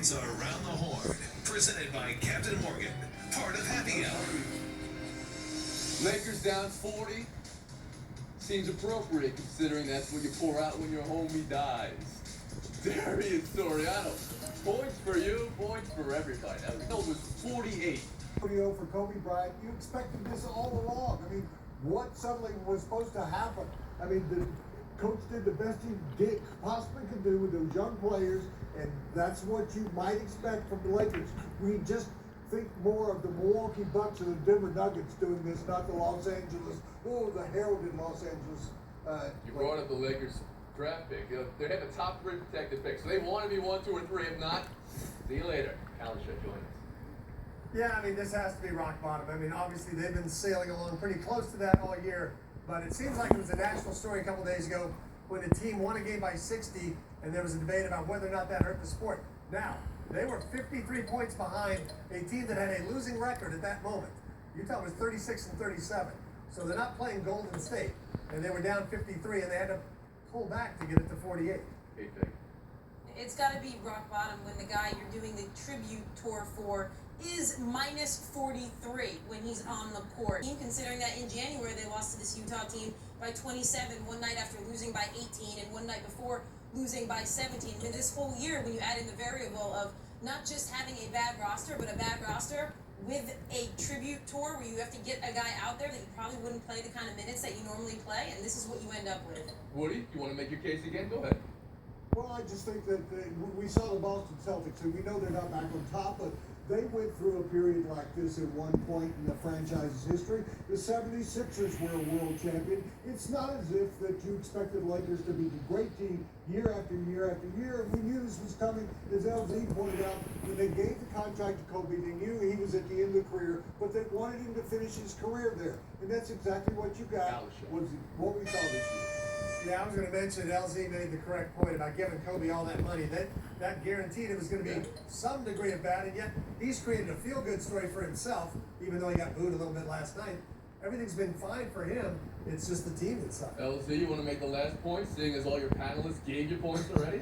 points are around the horn. Presented by Captain Morgan, part of Happy Hour. Lakers down 40. Seems appropriate considering that's what you pour out when your homie dies. Darius Soriano. Points for you, points for everybody. That was 48. 40 for Kobe Bryant. You expected this all along. I mean, what suddenly was supposed to happen? I mean, the coach did the best he possibly could do with those young players, and that's what you might expect from the Lakers. We just think more of the Milwaukee Bucks and the Denver Nuggets doing this, not the Los Angeles, the heralded Los Angeles. You brought up the Lakers draft pick. They have a top 3 protected pick, so they want to be 1, 2, or 3. If not, see you later. Alisha, join us. Yeah, I mean, this has to be rock bottom. I mean, obviously, they've been sailing along pretty close to that all year, but it seems like it was a national story a couple days ago when a team won a game by 60, and there was a debate about whether or not that hurt the sport. Now, they were 53 points behind a team that had a losing record at that moment. Utah was 36-37, so they're not playing Golden State, and they were down 53, and they had to pull back to get it to 48. It's got to be rock bottom when the guy you're doing the tribute tour for is minus 43 when he's on the court. Considering that in January they lost to this Utah team by 27 one night after losing by 18 and one night before losing by 17. I mean, this whole year, when you add in the variable of not just having a bad roster, but a bad roster with a tribute tour where you have to get a guy out there that you probably wouldn't play the kind of minutes that you normally play, and this is what you end up with. Woody, you want to make your case again? Go ahead. Well, I just think that we saw the Boston Celtics, and we know they're not back on top, but they went through a period like this at one point in the franchise's history. The 76ers were a world champion. It's not as if that you expected Lakers to be the great team year after year after year. We knew this was coming. As LZ pointed out, when they gave the contract to Kobe, they knew he was at the end of the career, but they wanted him to finish his career there. And that's exactly what you got, was what we saw this year. Yeah, I was going to mention LZ made the correct point about giving Kobe all that money. That guaranteed it was going to be some degree of bad, and yet he's created a feel-good story for himself, even though he got booed a little bit last night. Everything's been fine for him. It's just the team that sucked. LZ, you want to make the last point, seeing as all your panelists gave you points already?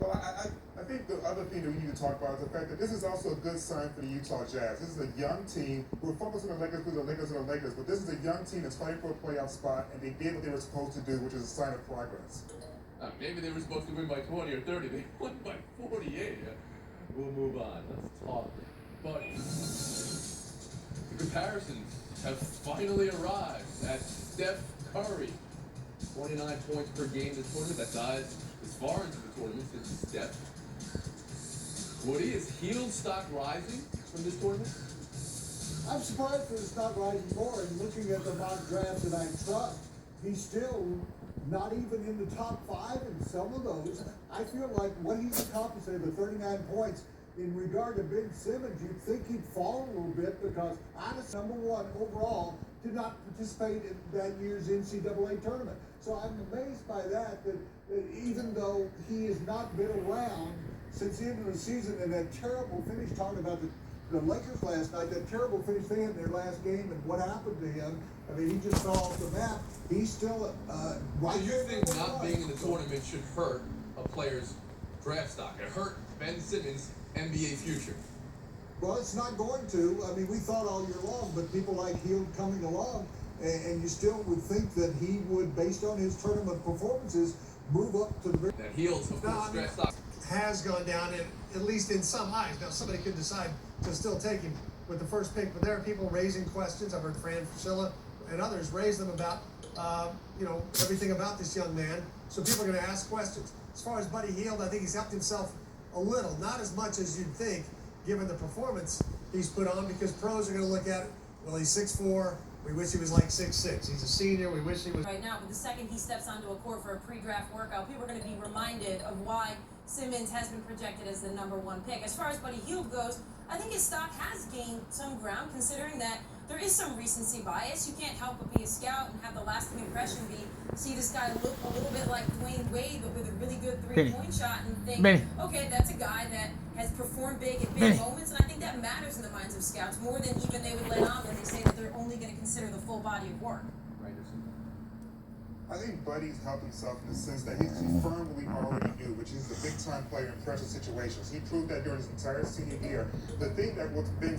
Well, I think the other thing that we need to talk about is the fact that this is also a good sign for the Utah Jazz. This is a young team. We're focused on the Lakers because the Lakers are the Lakers, but this is a young team that's fighting for a playoff spot, and they did what they were supposed to do, which is a sign of progress. Maybe they were supposed to win by 20 or 30. They won by 48. We'll move on. Let's talk. But the comparisons have finally arrived at Steph Curry. 29 points per game this tournament. That's as far into the tournament since Steph. Woody, is heel stock rising from this tournament? I'm surprised that it's not rising more. And looking at the mock draft that I trust, he's still not even in the top 5 in some of those. I feel like what he's accomplished there, the 39 points, in regard to Ben Simmons, you'd think he'd fall a little bit because honestly, number 1 overall did not participate in that year's NCAA tournament. So I'm amazed by that even though he has not been around since the end of the season, and that terrible finish, talking about the Lakers last night, that terrible finish they had in their last game and what happened to him. I mean, he just fell off the map. He's still right. So you think not being in the tournament should hurt a player's draft stock? It hurt Ben Simmons' NBA future. Well, it's not going to. I mean, we thought all year long, but people like Hield coming along, and you still would think that he would, based on his tournament performances, move up to the... That Hield's, of course, draft stock has gone down, at least in some eyes. Now, somebody could decide to still take him with the first pick, but there are people raising questions. I've heard Fran Fraschilla and others raise them about, everything about this young man. So people are going to ask questions. As far as Buddy Hield, I think he's helped himself a little, not as much as you'd think, given the performance he's put on, because pros are going to look at it. Well, he's 6'4". We wish he was like 6'6". He's a senior. We wish he was. Right now, but the second he steps onto a court for a pre-draft workout, people are going to be reminded of why Simmons has been projected as the number 1 pick. As far as Buddy Hield goes, I think his stock has gained some ground, considering that there is some recency bias. You can't help but be a scout and have the lasting impression be, see this guy look a little bit like Dwayne Wade, but with a really good three-point shot, and think, okay, that's a guy that has performed big at big moments, and I think that matters in the minds of scouts more than even they would let on when they say that they're only going to consider the full body of work. I think Buddy's helped himself in the sense that he's confirmed what we already knew, which is a big-time player in pressure situations. He proved that during his entire senior year. The thing that what's been